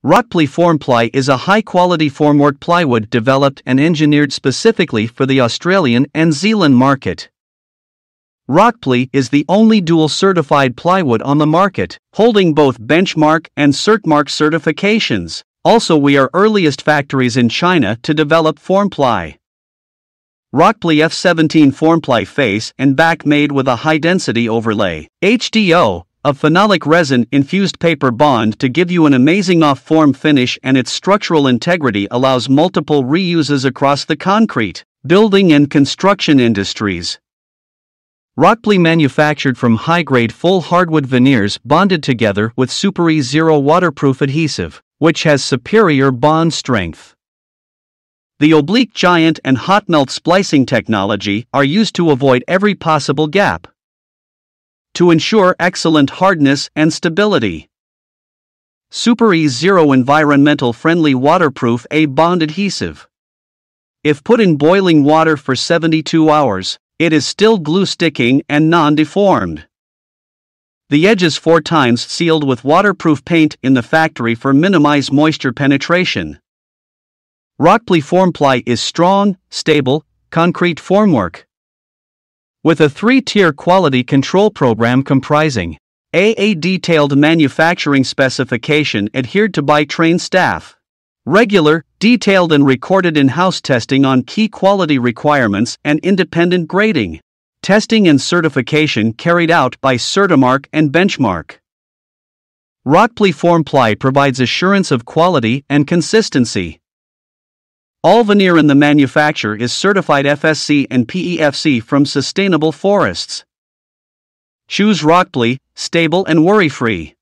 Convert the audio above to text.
Rockply Formply is a high-quality formwork plywood developed and engineered specifically for the Australian and Zealand market. Rockply is the only dual-certified plywood on the market, holding both Benchmark and CertMark certifications. Also, we are earliest factories in China to develop Formply. Rockply F17 Formply face and back made with a high-density overlay, HDO, of phenolic resin-infused paper bond to give you an amazing off-form finish, and its structural integrity allows multiple reuses across the concrete, building and construction industries. Rockply manufactured from high-grade full hardwood veneers bonded together with Super-E Zero waterproof adhesive, which has superior bond strength. The oblique giant and hot melt splicing technology are used to avoid every possible gap, to ensure excellent hardness and stability. Super-E Zero environmental friendly waterproof A-bond adhesive. If put in boiling water for 72 hours, it is still glue sticking and non-deformed. The edges 4 times sealed with waterproof paint in the factory for minimize moisture penetration. Rockply Formply is strong, stable, concrete formwork, with a 3-tier quality control program comprising a detailed manufacturing specification adhered to by trained staff, regular, detailed and recorded in-house testing on key quality requirements, and independent grading, testing and certification carried out by CertMark and Benchmark. Rockply Formply provides assurance of quality and consistency. All veneer in the manufacture is certified FSC and PEFC from sustainable forests. Choose Rockply, stable and worry-free.